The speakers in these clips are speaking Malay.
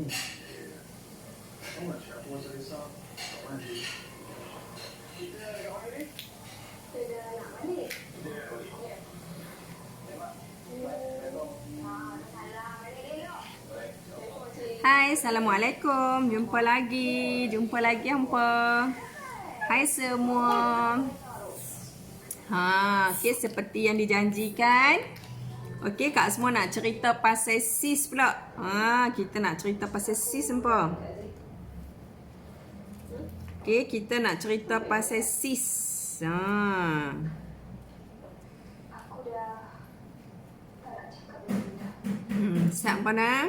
Hai, Assalamualaikum. Jumpa lagi hampa. Hai semua. Okey, seperti yang dijanjikan. Okey, Kak semua nak cerita pasal sis pula. Kita nak cerita pasal sis hampa. Okey, kita nak cerita pasal sis. Siap mana?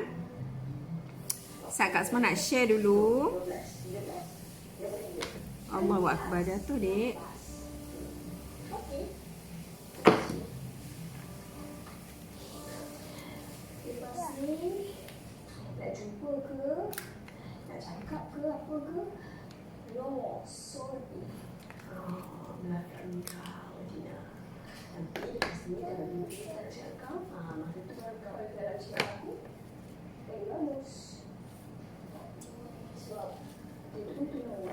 Siap Kak semua nak share dulu. Allahu Akbar, jatuh dek. Nak jumpa ke? Nak cakap ke apa ke? No, sorry. Belakang kau, Dina. Nanti kat sini dalam mimpi tak nak cakap kau. Masa tu baru kau ada dalam cakap aku. Baik bagus. Sebab dia tu tunang.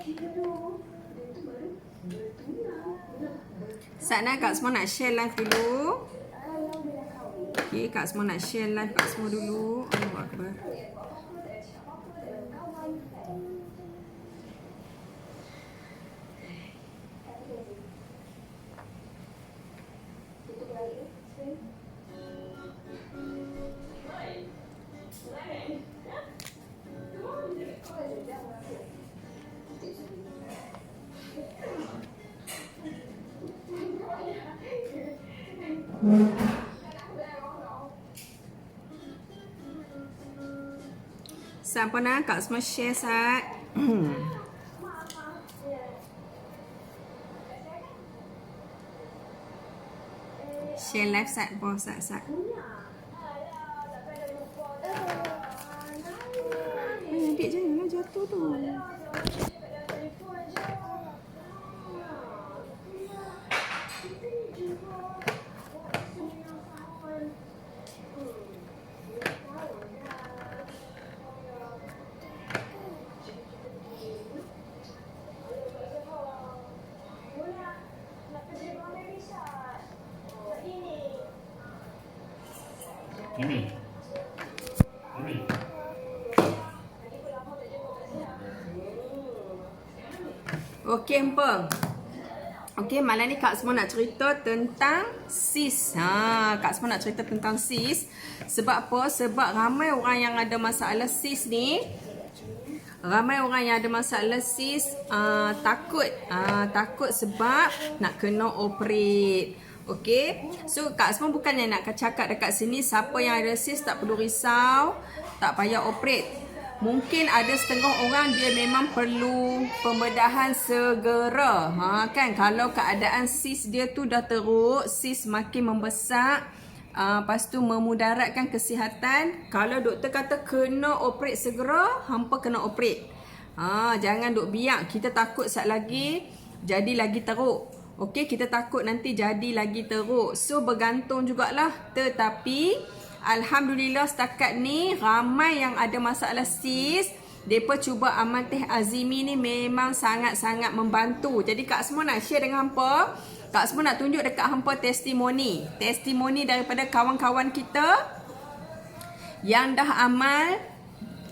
Dia tu baru bertunang. Sana Kak semua nak share live dulu. Okey, Kak semua nak share live Kak semua dulu. Allahu Akbar. Siapa nak Kak semua share sat. Share live sat bos sat. Adik janganlah jatuh tu. Ini. Okey hampa. Okey, malam ni Kak semua nak cerita tentang sis. Kak semua nak cerita tentang sis. Sebab apa? Sebab ramai orang yang ada masalah sis ni. Ramai orang yang ada masalah sis takut. Takut sebab nak kena operate. Okey. So Kak semua bukannya nak cakap dekat sini siapa yang ada sis tak perlu risau, tak payah operate. Mungkin ada setengah orang dia memang perlu pembedahan segera. Kan kalau keadaan sis dia tu dah teruk, sis makin membesar, lepas tu memudaratkan kesihatan. Kalau doktor kata kena operate segera, hampa kena operate. Jangan duk biak, kita takut sat lagi jadi lagi teruk. Okey, kita takut nanti jadi lagi teruk. So bergantung jugalah. Tetapi alhamdulillah setakat ni ramai yang ada masalah sis. Depa cuba amal Teh Azimi ni memang sangat-sangat membantu. Jadi Kak semua nak share dengan hampa. Kak semua nak tunjuk dekat hampa testimoni. Testimoni daripada kawan-kawan kita yang dah amal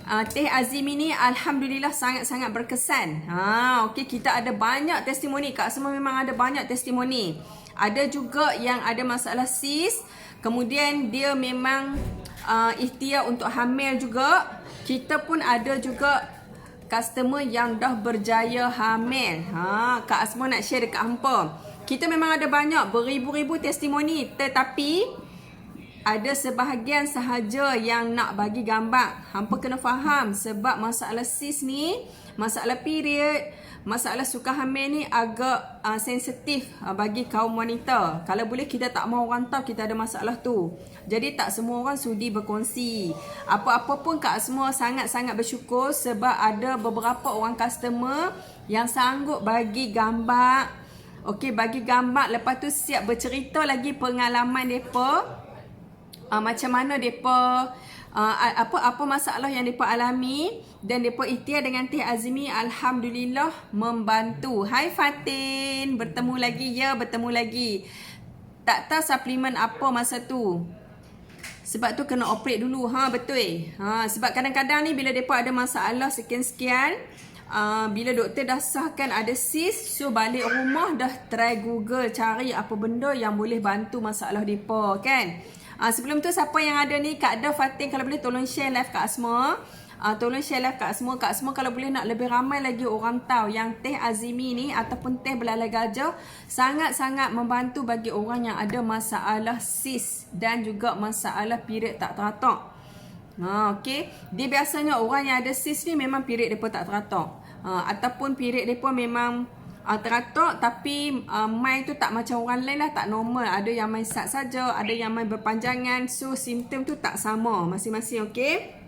Teh Azimi ni alhamdulillah sangat-sangat berkesan. Okey, kita ada banyak testimoni. Kak semua memang ada banyak testimoni. Ada juga yang ada masalah sis, kemudian dia memang ikhtiar untuk hamil juga. Kita pun ada juga customer yang dah berjaya hamil. Kak semua nak share dekat hampa. Kita memang ada banyak beribu-ribu testimoni, tetapi ada sebahagian sahaja yang nak bagi gambar. Hampa kena faham sebab masalah sis ni, masalah period, masalah suka hamil ni agak sensitif bagi kaum wanita. Kalau boleh kita tak mahu orang tahu kita ada masalah tu. Jadi tak semua orang sudi berkongsi. Apa-apa pun Kak semua sangat-sangat bersyukur sebab ada beberapa orang customer yang sanggup bagi gambar. Okey, bagi gambar, lepas tu siap bercerita lagi pengalaman mereka. Macam mana mereka apa masalah yang depa alami dan depa ikhtiar dengan Teh Azmi, alhamdulillah membantu. Hai Fatin, bertemu lagi ya, bertemu lagi. Tak tahu suplemen apa masa tu. Sebab tu kena operate dulu. Betul. Sebab kadang-kadang ni bila depa ada masalah sekian-sekian, bila doktor dah sahkan ada cyst, so balik rumah dah try Google cari apa benda yang boleh bantu masalah depa kan. Sebelum tu siapa yang ada ni, Kak Da, Fatin, kalau boleh tolong share live Kak Asma. Tolong share live Kak Asma. Kak Asma kalau boleh nak lebih ramai lagi orang tahu yang Teh Azmi ni ataupun teh belalai gajah sangat-sangat membantu bagi orang yang ada masalah cyst dan juga masalah period tak teratur. Okey. Dia biasanya orang yang ada cyst ni memang period depa tak teratur. Ataupun period depa memang teratur tapi main tu tak macam orang lain lah, tak normal. Ada yang main sat saja, ada yang main berpanjangan. So simptom tu tak sama masing-masing. Okey.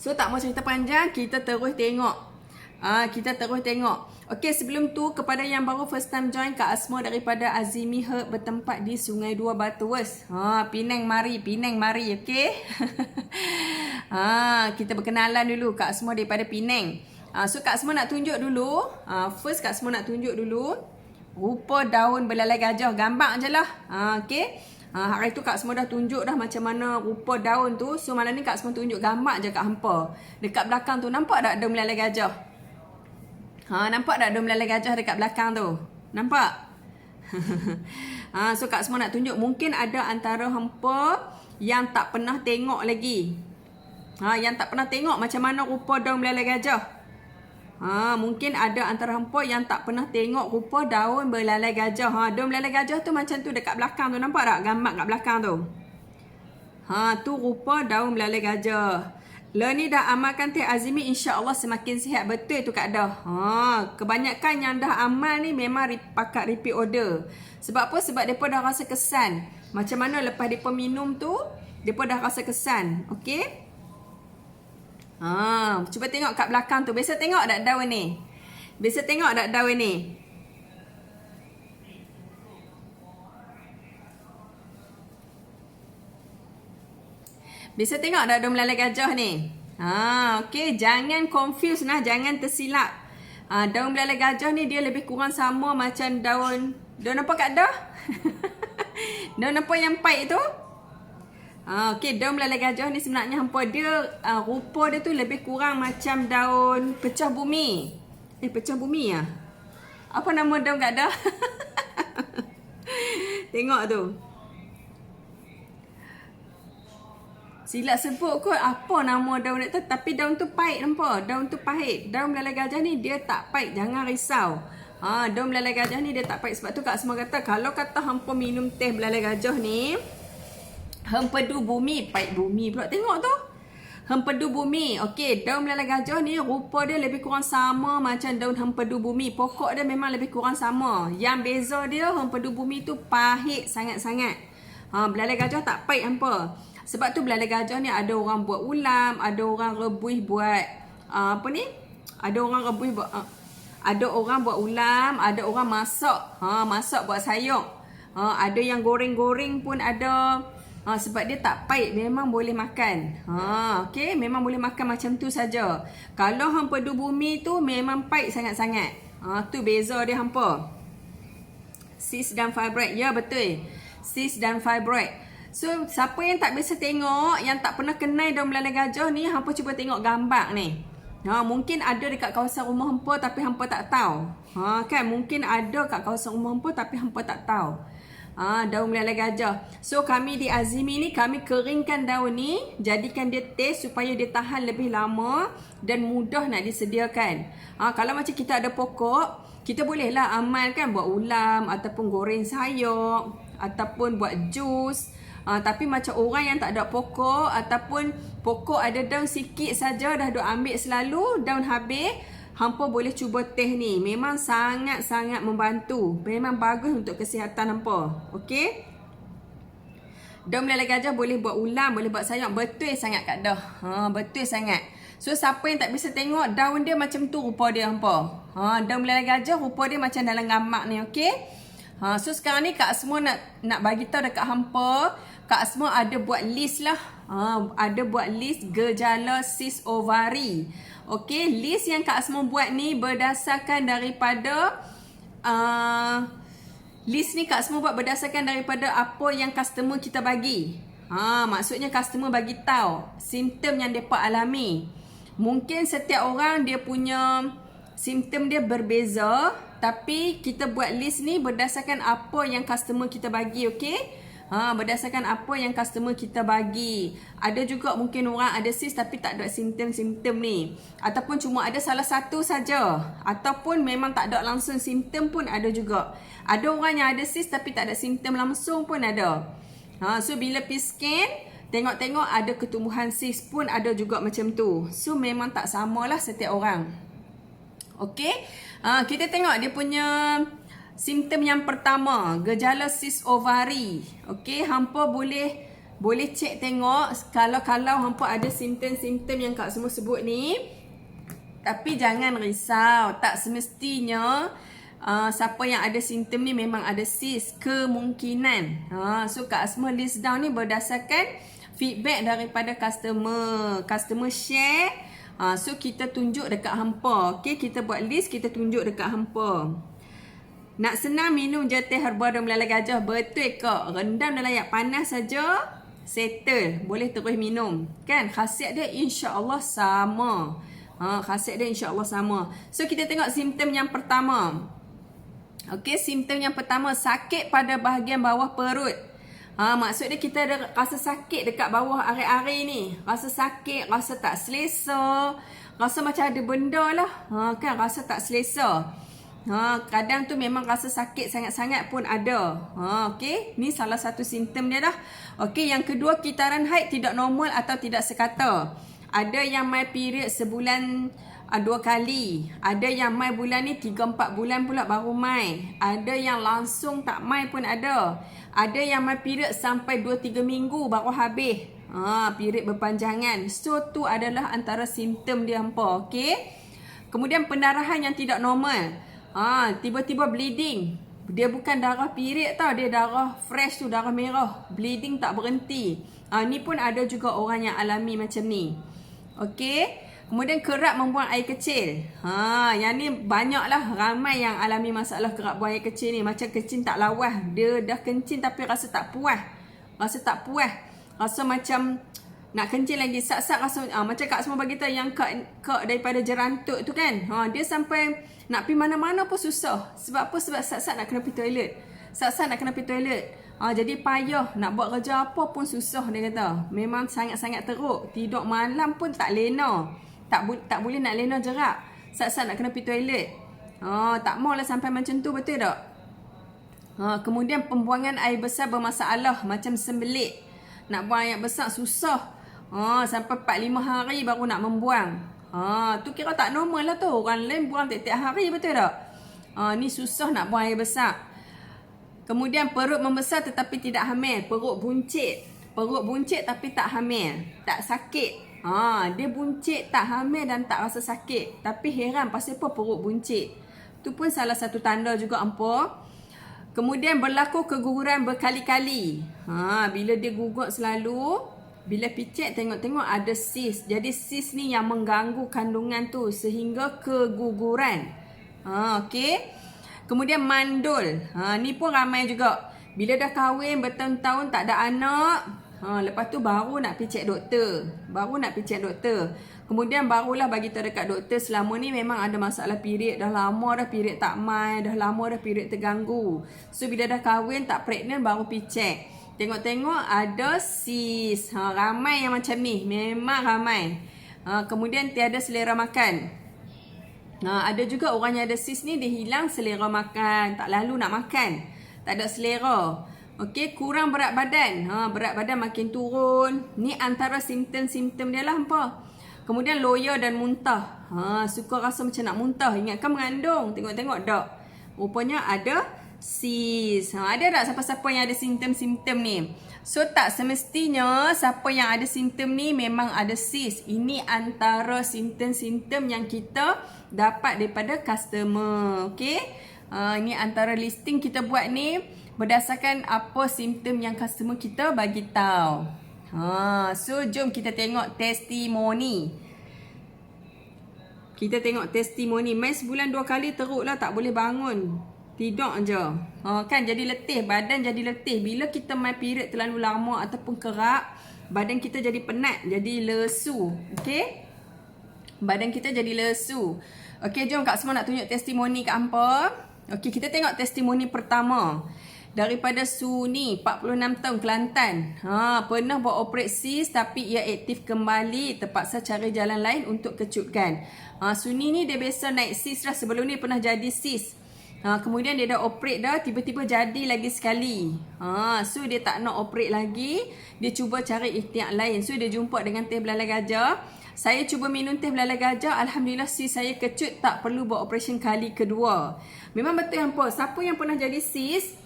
So tak mau cerita panjang, kita terus tengok. Okey, sebelum tu kepada yang baru first time join, Kak Asma daripada Azmi Herb bertempat di Sungai Dua Batuas. Penang mari, okey. Kita berkenalan dulu. Kak Asma daripada Penang. So Kak Asma nak tunjuk dulu. First Kak Asma nak tunjuk dulu rupa daun belalai gajah. Gambar je lah. Okey. Hari tu Kak Asma dah tunjuk dah macam mana rupa daun tu. So malam ni Kak Asma tunjuk gambar je kat hampa. Dekat belakang tu nampak tak daun belalai gajah? Nampak tak daun belalai gajah dekat belakang tu? Nampak? So Kak Asma nak tunjuk, mungkin ada antara hampa yang tak pernah tengok lagi. Yang tak pernah tengok macam mana rupa daun belalai gajah. Mungkin ada antara hampa yang tak pernah tengok rupa daun belalai gajah. Daun belalai gajah tu macam tu dekat belakang tu. Nampak tak gambar kat belakang tu? Tu rupa daun belalai gajah. Lepas ni dah amalkan Teh Azmi, insya-Allah semakin sihat. Betul tu Kak Dah. Kebanyakan yang dah amal ni memang pakat repeat order. Sebab apa? Sebab depa dah rasa kesan. Macam mana lepas depa minum tu, depa dah rasa kesan. Okey? Cuba tengok kat belakang tu. Biasa tengok tak daun ni? Biasa tengok tak daun ni? Biasa tengok tak daun belalai gajah ni? Okey, jangan confuse nah, jangan tersilap. Daun belalai gajah ni dia lebih kurang sama macam daun apa Kak Dah? Daun apa yang pahit tu? Okey, daun belalai gajah ni sebenarnya hampa dia rupa dia tu lebih kurang macam daun pecah bumi. Pecah bumi ah. Apa nama daun Kak Dah? Tengok tu. Silap sebut kot apa nama daun tu, tapi daun tu pahit nampak. Daun tu pahit. Daun belalai gajah ni dia tak pahit, jangan risau. Daun belalai gajah ni dia tak pahit. Sebab tu Kak Asma kata kalau kata hampa minum teh belalai gajah ni, hempedu bumi, pahit bumi pula. Tengok tu. Hempedu bumi. Okey, daun belalai gajah ni rupa dia lebih kurang sama macam daun hempedu bumi. Pokok dia memang lebih kurang sama. Yang beza dia hempedu bumi tu pahit sangat-sangat. Belalai gajah tak pahit hampa. Sebab tu belalai gajah ni ada orang buat ulam, ada orang rebus buat apa ni? Ada orang rebus buat ada orang buat ulam, ada orang masak. Masak buat sayur. Ada yang goreng-goreng pun ada. Sebab dia tak pahit, memang boleh makan. Okey, memang boleh makan macam tu saja. Kalau hempedu bumi tu memang pahit sangat-sangat. Tu beza dia hampa. Cyst dan fibroid. Ya betul. Cyst dan fibroid. So siapa yang tak biasa tengok, yang tak pernah kenal daun belalai gajah ni, hampa cuba tengok gambar ni. Mungkin ada dekat kawasan rumah hampa tapi hampa tak tahu. Kan mungkin ada kat kawasan rumah hampa tapi hampa tak tahu. Daun belalai gajah. So kami di Azmi ni, kami keringkan daun ni, jadikan dia teh supaya dia tahan lebih lama dan mudah nak disediakan. Kalau macam kita ada pokok, kita bolehlah amalkan buat ulam ataupun goreng sayur ataupun buat jus. Tapi macam orang yang tak ada pokok ataupun pokok ada daun sikit saja dah duk ambil selalu, daun habis, hampa boleh cuba teh ni. Memang sangat-sangat membantu. Memang bagus untuk kesihatan hampa. Okey? Daun belalai gajah boleh buat ulam, boleh buat sayur. Betul sangat Kak Dah. Betul sangat. So siapa yang tak bisa tengok, daun dia macam tu rupa dia hampa. Daun belalai gajah rupa dia macam dalam gambar ni, okey? So sekarang ni Kak Asma nak bagi tahu dekat hampa, Kak Asma ada buat list lah. ada buat list gejala sis ovari. Okey, list yang Kak Asma buat ni berdasarkan daripada list ni Kak Asma buat berdasarkan daripada apa yang customer kita bagi. Maksudnya customer bagi tahu simptom yang depa alami. Mungkin setiap orang dia punya simptom dia berbeza, tapi kita buat list ni berdasarkan apa yang customer kita bagi, okey? Berdasarkan apa yang customer kita bagi. Ada juga mungkin orang ada sis tapi tak ada simptom-simptom ni. Ataupun cuma ada salah satu saja. Ataupun memang tak ada langsung simptom pun ada juga. Ada orang yang ada sis tapi tak ada simptom langsung pun ada. So bila pergi scan, tengok-tengok ada ketumbuhan sis pun ada juga macam tu. So memang tak samalah setiap orang. Okey, kita tengok dia punya simptom yang pertama, gejala sis ovari. Okey, hampa boleh cek tengok kalau hampa ada simptom-simptom yang Kak semua sebut ni. Tapi jangan risau, tak semestinya siapa yang ada simptom ni memang ada sis, kemungkinan. So Kak Asma list down ni berdasarkan feedback daripada customer share. So kita tunjuk dekat hampa. Okey, kita buat list, kita tunjuk dekat hampa. Nak senang minum je teh herba dan melalai gajah. Betul ke? Rendam dalam air panas saja, settle. Boleh terus minum. Kan? Khasiat dia insya-Allah sama. Khasiat dia insya-Allah sama. So kita tengok simptom yang pertama. Okey, simptom yang pertama, sakit pada bahagian bawah perut. Maksudnya kita ada rasa sakit dekat bawah ari-ari ni. Rasa sakit, rasa tak selesa. Rasa macam ada benda lah. Kan, rasa tak selesa. Kadang tu memang rasa sakit sangat-sangat pun ada. Okey, ni salah satu simptom dia dah. Okey, yang kedua, kitaran haid tidak normal atau tidak sekata. Ada yang mai period sebulan 2 kali. Ada yang mai bulan ni 3-4 bulan pula baru mai. Ada yang langsung tak mai pun ada. Ada yang mai period sampai 2-3 minggu baru habis. Period berpanjangan. So tu adalah antara simptom dia hampa. Okey. Kemudian pendarahan yang tidak normal. Tiba-tiba bleeding. Dia bukan darah period tau, dia darah fresh tu, darah merah. Bleeding tak berhenti. Ni pun ada juga orang yang alami macam ni. Okey. Kemudian kerap membuang air kecil. Yang ni banyaklah, ramai yang alami masalah kerap buang air kecil ni. Macam kencing tak lawas. Dia dah kencing tapi rasa tak puas. Rasa macam nak kencing lagi. Sat-sat rasa macam Kak semua bagi tahu yang kak daripada jerantuk tu kan. Dia sampai nak pergi mana-mana pun susah. Sebab apa? Sebab sat-sat nak kena pergi toilet. Jadi payah nak buat kerja apa pun susah dia kata. Memang sangat-sangat teruk. Tidur malam pun tak lena. Tak boleh nak lena jerak. Sat-sat nak kena pergi toilet. Tak maulah sampai macam tu, betul tak? Kemudian pembuangan air besar bermasalah macam sembelit. Nak buang air besar susah. Sampai 4-5 hari baru nak membuang. Tu kira tak normal lah tu. Orang lain buang tiap-tiap hari, betul tak? Ni susah nak buang air besar. Kemudian perut membesar tetapi tidak hamil. Perut buncit tapi tak hamil. Tak sakit. Dia buncit, tak hamil dan tak rasa sakit. Tapi heran pasal apa perut buncit. Tu pun salah satu tanda juga hampa. Kemudian berlaku keguguran berkali-kali. Bila dia gugur selalu, bila picit tengok-tengok ada sis. Jadi sis ni yang mengganggu kandungan tu sehingga keguguran. Okey. Kemudian mandul. Ni pun ramai juga. Bila dah kahwin bertahun-tahun tak ada anak, lepas tu baru nak pergi cek doktor. Kemudian barulah bagi tahu dekat doktor selama ni memang ada masalah period. Dah lama dah period tak mai, dah lama dah period terganggu. So bila dah kahwin tak pregnant baru pergi cek. Tengok-tengok ada sis. Ramai yang macam ni, memang ramai. Kemudian tiada selera makan. Ada juga orang yang ada sis ni dia hilang selera makan, tak lalu nak makan. Tak ada selera. Okey, kurang berat badan. Berat badan makin turun. Ni antara simptom-simptom dia lah hampa. Kemudian loya dan muntah. Suka rasa macam nak muntah. Ingatkan mengandung. Tengok-tengok tak. Rupanya ada sis. Ada tak siapa-siapa yang ada simptom-simptom ni? So tak semestinya siapa yang ada simptom ni memang ada sis. Ini antara simptom-simptom yang kita dapat daripada customer. Okey. Ini antara listing kita buat ni berdasarkan apa simptom yang customer kita bagi tahu. So jom kita tengok testimoni. Kita tengok testimoni. Mai sebulan 2 kali teruk lah, tak boleh bangun. Tidur je. Kan jadi letih, badan jadi letih. Bila kita mai period terlalu lama ataupun kerap, badan kita jadi penat, jadi lesu. Okey? Badan kita jadi lesu. Okey, jom Kak semua nak tunjuk testimoni kat hampa. Okey, kita tengok testimoni pertama. Daripada Suni, 46 tahun, Kelantan. Pernah buat operasi tapi ia aktif kembali, terpaksa cari jalan lain untuk kecutkan. Suni ni dia biasa naik sis lah, sebelum ni pernah jadi sis. Kemudian dia dah operate dah, tiba-tiba jadi lagi sekali. So dia tak nak operate lagi, dia cuba cari ikhtiar lain. So dia jumpa dengan teh belalai gajah. Saya cuba minum teh belalai gajah, alhamdulillah sis saya kecut, tak perlu buat operation kali kedua. Memang betul hampa, siapa yang pernah jadi sis,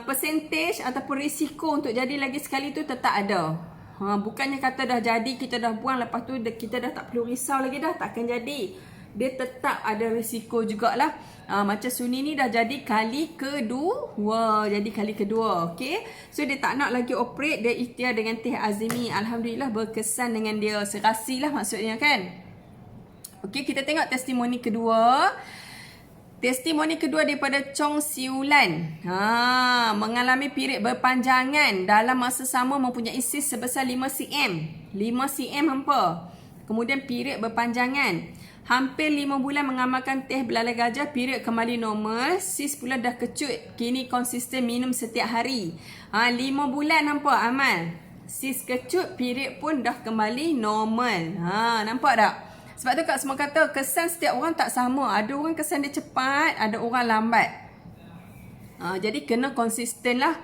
percentage ataupun risiko untuk jadi lagi sekali tu tetap ada. Bukannya kata dah jadi kita dah buang, lepas tu kita dah tak perlu risau lagi dah, takkan jadi. Dia tetap ada risiko jugalah. Macam Suni ni dah jadi kali kedua. Okay. So dia tak nak lagi operate, dia ikhtiar dengan teh Azimi. Alhamdulillah berkesan dengan dia, serasi lah maksudnya kan. Okay, kita tengok testimoni kedua. Testimoni kedua daripada Chong Siulan. Mengalami period berpanjangan dalam masa sama, mempunyai sis sebesar 5 cm. 5 cm hampa. Kemudian period berpanjangan. Hampir 5 bulan mengamalkan teh belalai gajah, period kembali normal. Sis pula dah kecut. Kini konsisten minum setiap hari. 5 bulan hampa amal. Sis kecut, period pun dah kembali normal. Nampak tak? Sebab tu Kak semua kata kesan setiap orang tak sama. Ada orang kesan dia cepat, ada orang lambat. Jadi kena konsisten lah.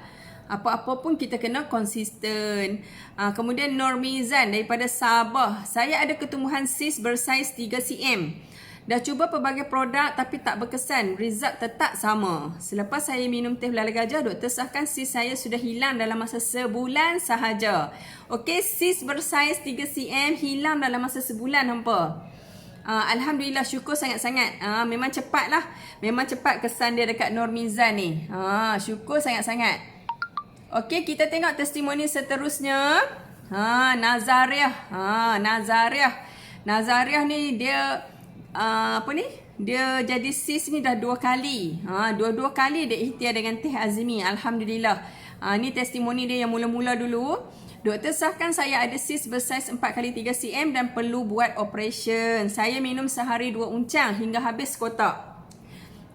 Apa-apa pun kita kena konsisten. Kemudian Normizan daripada Sabah. Saya ada ketumbuhan sis bersaiz 3 cm. Dah cuba pelbagai produk tapi tak berkesan. Result tetap sama. Selepas saya minum teh belalai gajah, doktor sahkan sis saya sudah hilang dalam masa sebulan sahaja. Okey, sis bersaiz 3 cm hilang dalam masa sebulan hampa. Alhamdulillah, syukur sangat-sangat. Memang cepat lah. Memang cepat kesan dia dekat Normizan ni. Syukur sangat-sangat. Okey, kita tengok testimoni seterusnya. Nazariah. Nazariah ni dia dia jadi sis ni dah 2 kali. Dua-dua kali dia ikhtiar dengan teh Azimi. Alhamdulillah. Ni testimoni dia yang mula-mula dulu. Doktor sahkan saya ada sis bersaiz 4x3 cm dan perlu buat operation. Saya minum sehari 2 uncang hingga habis kotak.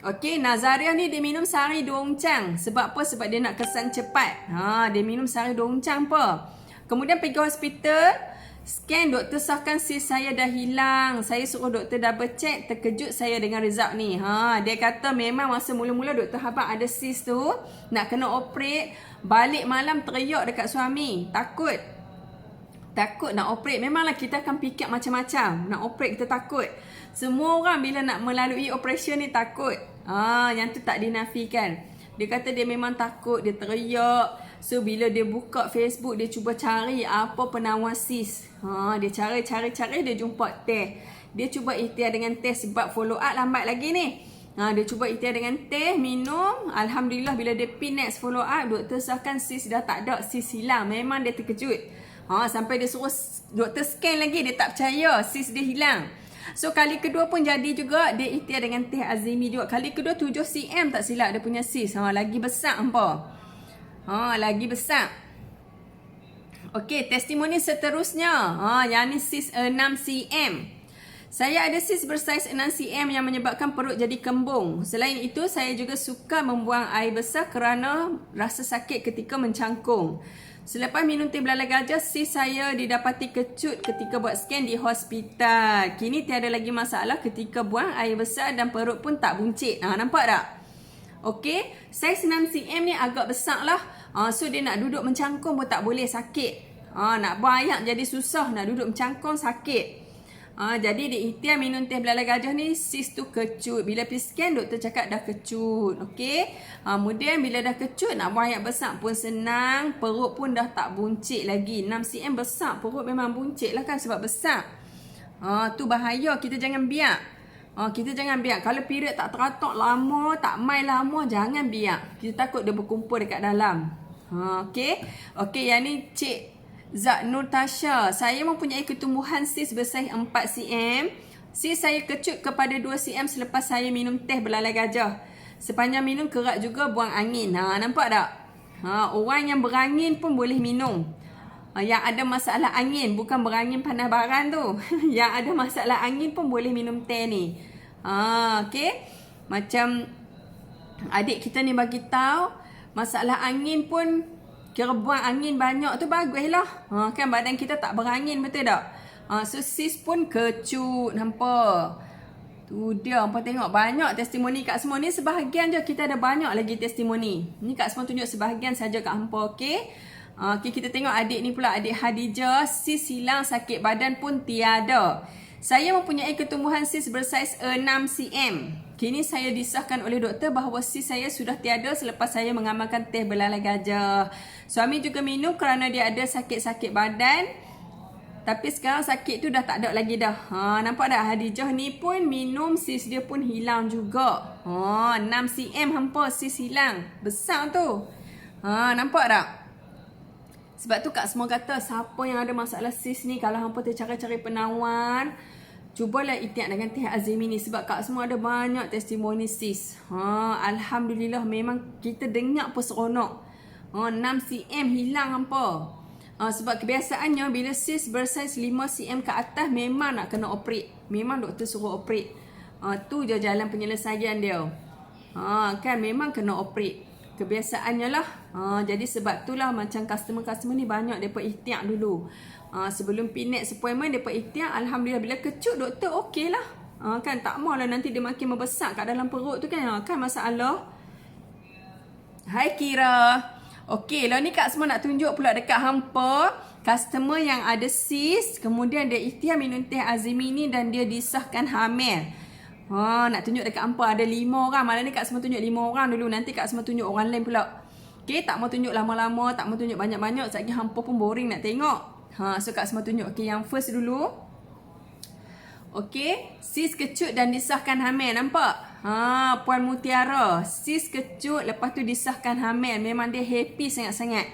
Okey, Nazariah ni dia minum sehari 2 uncang. Sebab apa? Sebab dia nak kesan cepat. Dia minum sehari 2 uncang apa? Kemudian pergi hospital, scan, doktor sahkan sis saya dah hilang. Saya suruh doktor double check, terkejut saya dengan result ni. Dia kata memang masa mula-mula doktor habaq ada sis tu, nak kena operate. Balik malam teriak dekat suami. Takut nak operate. Memanglah kita akan fikir macam-macam. Nak operate kita takut. Semua orang bila nak melalui operation ni takut. Yang tu tak dinafikan. Dia kata dia memang takut. Dia teriak. So bila dia buka Facebook, dia cuba cari apa penawar sis. Dia cari, dia jumpa teh. Dia cuba ikhtiar dengan teh sebab follow up lambat lagi ni. Dia cuba ikhtiar dengan teh, minum. Alhamdulillah bila dia pin next follow up, doktor sahkan sis dah tak ada, sis hilang. Memang dia terkejut. Sampai dia suruh doktor scan lagi, dia tak percaya sis dia hilang. So kali kedua pun jadi juga, dia ikhtiar dengan teh Azimi juga. Kali kedua 7 cm tak silap dia punya sis. Lagi besar hampa. Lagi besar. Okey, testimoni seterusnya. Yang ni sis 6 cm. Saya ada sis bersaiz 6 cm yang menyebabkan perut jadi kembung. Selain itu, saya juga suka membuang air besar kerana rasa sakit ketika mencangkung. Selepas minum teh belalai gajah, sis saya didapati kecut ketika buat scan di hospital. Kini tiada lagi masalah ketika buang air besar dan perut pun tak buncit. Nampak tak? Okey, saiz 6 cm ni agak besar lah. So dia nak duduk mencangkung pun tak boleh, sakit. Nak buang air jadi susah, nak duduk mencangkung sakit. Jadi dia ikhtiar minum teh belalai gajah ni, sis tu kecut. Bila pergi scan, doktor cakap dah kecut. Okey. Kemudian bila dah kecut, nak buang air besar pun senang. Perut pun dah tak buncit lagi. 6 cm besar, perut memang buncit lah kan sebab besar. Tu bahaya, kita jangan biar. Kita jangan biar. Kalau period tak teratur lama, tak main lama, jangan biar. Kita takut dia berkumpul dekat dalam. Okey. Okey, yang ni Cik Zak Nur Tasha, saya mempunyai ketumbuhan sis bersaiz 4 cm. Sis saya kecut kepada 2 cm selepas saya minum teh belalai gajah. Sepanjang minum kerak juga buang angin. Nampak tak? Orang yang berangin pun boleh minum. Yang ada masalah angin, bukan berangin panas baran tu. Yang ada masalah angin pun boleh minum teh ni. Okay. Macam adik kita ni bagi tahu, masalah angin pun kira buang angin banyak tu bagus lah. Kan badan kita tak berangin, betul tak? So sis pun kecut, nampak? Tu dia, hampa tengok banyak testimoni kat semua ni. Sebahagian je, kita ada banyak lagi testimoni. Ni kat semua tunjuk sebahagian saja kat hampa, okey? Okay, kita tengok adik ni pula, adik Hadijah. Sis hilang, sakit badan pun tiada. Saya mempunyai ketumbuhan sis bersaiz 6 cm. Kini saya disahkan oleh doktor bahawa sis saya sudah tiada selepas saya mengamalkan teh belalai gajah. Suami juga minum kerana dia ada sakit-sakit badan. Tapi sekarang sakit tu dah tak ada lagi dah. Nampak tak? Hadijah ni pun minum, sis dia pun hilang juga. 6 cm hampa sis hilang. Besar tu. Nampak tak? Sebab tu Kak Semua kata, siapa yang ada masalah sis ni, kalau hampa tercari-cari penawar, cubalah ikhtiar dengan teh Azimi ni. Sebab Kak Semua ada banyak testimoni sis. Alhamdulillah, memang kita dengar pun seronok. 6 cm hilang hampa. Sebab kebiasaannya bila sis bersaiz 5 cm ke atas memang nak kena operate. Memang doktor suruh operate. Tu je jalan penyelesaian dia. Kan memang kena operate. Kebiasaannya lah. Jadi sebab tu lah macam customer-customer ni banyak mereka ikhtiar dulu. Sebelum next appointment mereka ikhtiar. Alhamdulillah bila kecut doktor okey lah. Kan tak maulah nanti dia makin membesar kat dalam perut tu kan. Kan masalah. Hai Kira. Okey lah ni Kak Semua nak tunjuk pula dekat hampa. Customer yang ada sis. Kemudian dia ikhtiar minum teh Azimi ni dan dia disahkan hamil. Nak tunjuk dekat hampa ada 5 orang. Malam ni Kak Semua tunjuk 5 orang dulu. Nanti Kak Semua tunjuk orang lain pula. Okay, tak mau tunjuk lama-lama, tak mau tunjuk banyak-banyak. Sekejap lagi hampa pun boring nak tengok. So Kak Semua tunjuk. Okay, yang first dulu. Okay, sis kecut dan disahkan hamil. Nampak? Puan Mutiara. Sis kecut, lepas tu disahkan hamil. Memang dia happy sangat-sangat.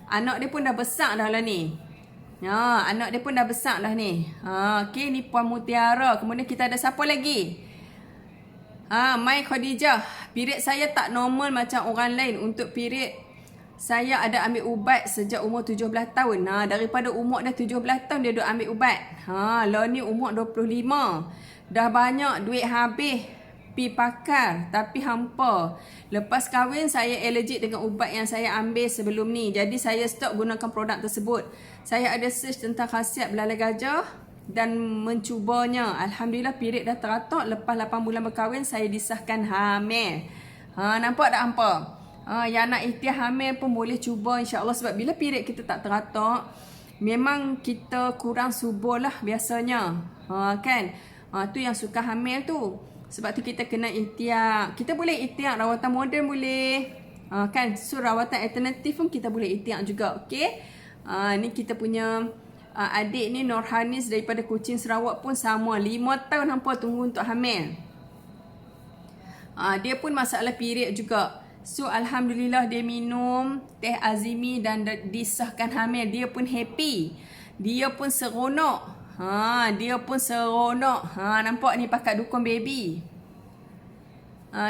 Anak dia pun dah besar dah lah ni. Anak dia pun dah besar dah ni. Okay, ni Puan Mutiara. Kemudian kita ada siapa lagi? Mai Khadijah. Period saya tak normal macam orang lain. Untuk period saya ada ambil ubat sejak umur 17 tahun. Daripada umur dah 17 tahun dia duk ambil ubat. Lah ni umur 25. Dah banyak duit habis pi pakar. Tapi hampa. Lepas kahwin saya allergic dengan ubat yang saya ambil sebelum ni. Jadi saya stop gunakan produk tersebut. Saya ada search tentang khasiat belalai gajah dan mencubanya. Alhamdulillah period dah teratur. Lepas 8 bulan berkahwin saya disahkan hamil. Nampak tak hampa? Yang nak ikhtiar hamil pun boleh cuba insya-Allah. Sebab bila period kita tak teratur, memang kita kurang subur lah biasanya. Kan? Tu yang suka hamil tu. Sebab tu kita kena ikhtiar. Kita boleh ikhtiar rawatan moden boleh. Kan? So rawatan alternatif pun kita boleh ikhtiar juga. Okay? Ni kita punya adik ni Nurhanis daripada Kuching Sarawak pun sama. 5 tahun hampa tunggu untuk hamil. Dia pun masalah period juga. So Alhamdulillah dia minum teh Azimi dan disahkan hamil. Dia pun happy. Dia pun seronok. Dia pun seronok. Nampak ni pakat dukun baby.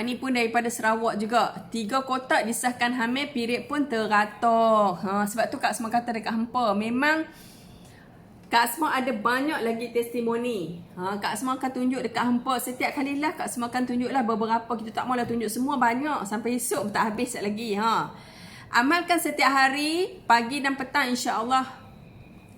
Ni pun daripada Sarawak juga. 3 kotak disahkan hamil, period pun teratur. Sebab tu Kak Semua kata dekat hampa, memang Kak Semua ada banyak lagi testimoni. Kak Semua akan tunjuk dekat hampa. Setiap kali lah Kak Semua akan tunjuk lah beberapa. Kita tak maulah tunjuk semua banyak. Sampai esok tak habis lagi. Amalkan setiap hari, pagi dan petang insya-Allah.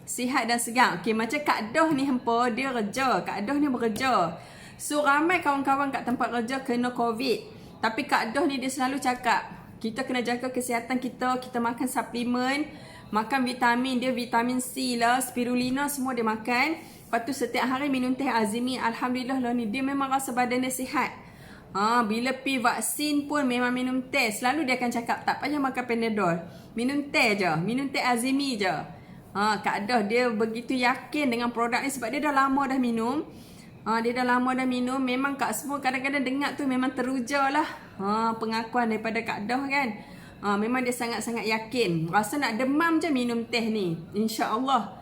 Sihat dan segar. Okay, macam Kak Doh ni hampa, dia kerja. Kak Doh ni bekerja. So ramai kawan-kawan kat tempat kerja kena COVID. Tapi Kak Doh ni dia selalu cakap, kita kena jaga kesihatan kita. Kita makan suplemen. Makan vitamin, dia vitamin C lah, spirulina semua dia makan. Lepas tu setiap hari minum teh Azimi. Alhamdulillah lah ni, dia memang rasa badan dia sihat. Bila pi vaksin pun memang minum teh. Selalu dia akan cakap, tak payah makan Panadol. Minum teh je, minum teh Azimi je. Kak Dah dia begitu yakin dengan produk ni sebab dia dah lama dah minum. Dia dah lama dah minum. Memang Kak Semua kadang-kadang dengar tu memang teruja lah. Pengakuan daripada Kak Dah kan. Memang dia sangat-sangat yakin. Rasa nak demam je minum teh ni. InsyaAllah.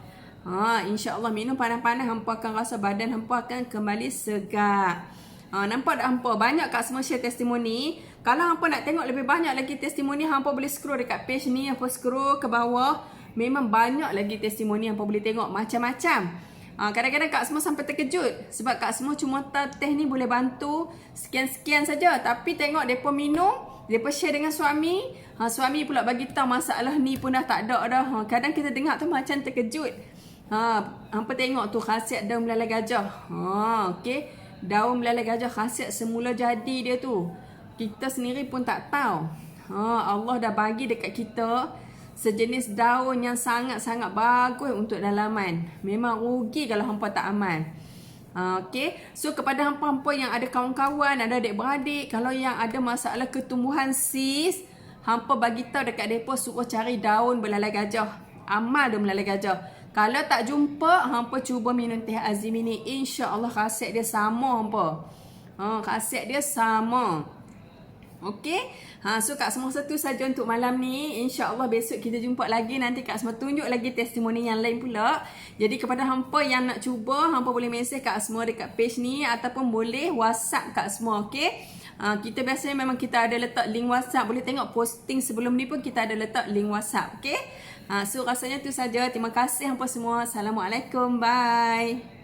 InsyaAllah minum panas-panas, hampa akan rasa badan hampa akan kembali segar. Nampak tak hampa? Banyak kat semua share testimoni. Kalau hampa nak tengok lebih banyak lagi testimoni, hampa boleh scroll dekat page ni, hampa scroll ke bawah. Memang banyak lagi testimoni hampa boleh tengok macam-macam. Kadang-kadang Kak Semua sampai terkejut sebab Kak Semua cuma tahu teh ni boleh bantu sekian-sekian saja, tapi tengok depa minum, depa share dengan suami. Suami pula bagi tahu masalah ni pun dah tak ada dah. Kadang kita dengar tu macam terkejut. Hampa tengok tu khasiat daun belalai gajah. Okey. Daun belalai gajah khasiat semula jadi dia tu. Kita sendiri pun tak tahu. Allah dah bagi dekat kita sejenis daun yang sangat-sangat bagus untuk dalaman. Memang rugi kalau hampa tak amal. Okey. So kepada hampa-hampa yang ada kawan-kawan, ada adik-beradik, kalau yang ada masalah ketumbuhan sis, hampa bagi tahu dekat depa suruh cari daun belalai gajah. Amal daun belalai gajah. Kalau tak jumpa, hampa cuba minum teh azim ini. InsyaAllah khasiat dia sama hampa. Khasiat dia sama. Okey. So Kak Semua satu saja untuk malam ni. InsyaAllah besok kita jumpa lagi. Nanti Kak Semua tunjuk lagi testimoni yang lain pula. Jadi kepada hampa yang nak cuba, hampa boleh mesej Kak Semua dekat page ni ataupun boleh WhatsApp Kak Semua. Okey. Kita biasanya memang kita ada letak link WhatsApp. Boleh tengok posting sebelum ni pun kita ada letak link WhatsApp. Okey. So rasanya tu saja. Terima kasih hampa semua. Assalamualaikum. Bye.